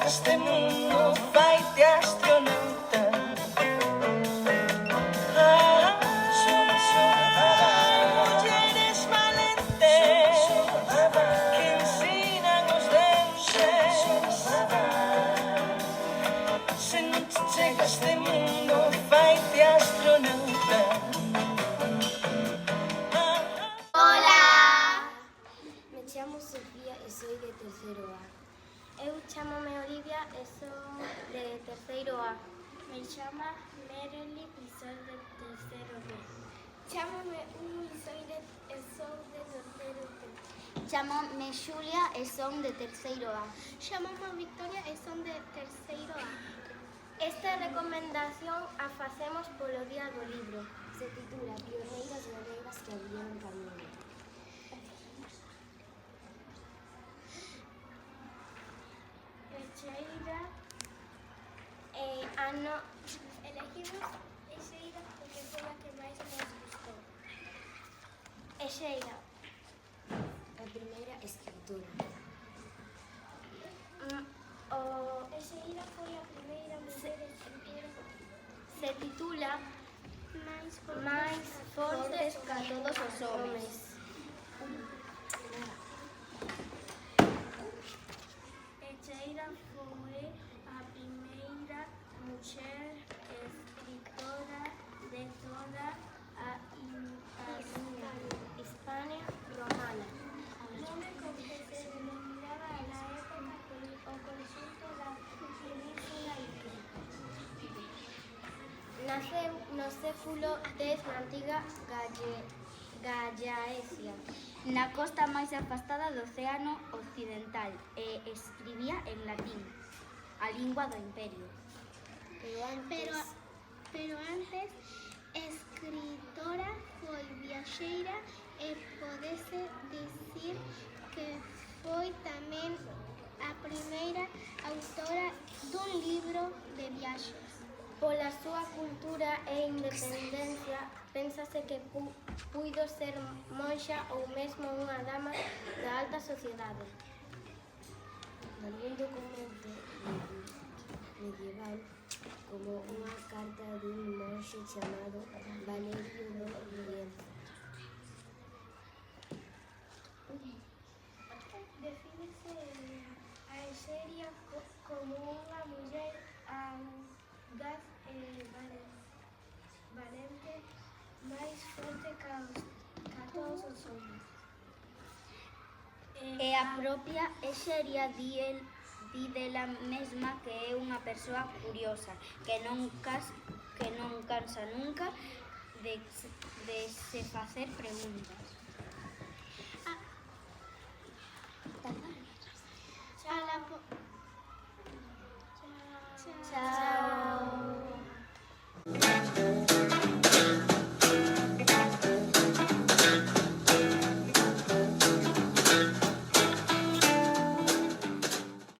este mundo faite astronauta. Mulleres valentes que ensinan os dentes. Se non te chega este mundo faite astronauta. Me chamo Sofía e soy de terceiro A. Eu chamome Olivia e son de terceiro A. Me chama Merely e son de terceiro B. Chámome Hugo e son de terceiro B. Chámome Xulia e son de terceiro A. Chámome Victoria e son de terceiro A. Esta recomendación a facemos polo Día do Libro. Se titula Pioneiras galegas que abrieron camiño. Echeira ano elegimos Echeira porque foi a que máis nos gustou. Echeira, A primeira escritora. Echeira foi a primeira muller escritora. Se titula Máis fortes ca todos os homes. Echeira foi a primeira muller escritora de toda a Hispania romana. Nome con que se denominaba na época o conxunto da península ibérica. Naceu no século X na antiga Gallaecia, Na costa máis afastada do Océano Occidental e escribía en latín, a lingua do imperio. pero antes escritora foi viaxeira e podese dicir que foi tamén a primeira autora dun libro de viaxes. Pola súa cultura e independencia, pénsase que puido ser monxa ou mesmo unha dama da alta sociedade. Nalgún documento medieval, como unha carta dun monxe chamado Valerio do Rienzo. Defínese a Echeria como unha muller audaz e valente, máis forte ca todos os homens. E a propia Exeria di dela mesma que é unha persoa curiosa, que non cansa nunca de se facer preguntas.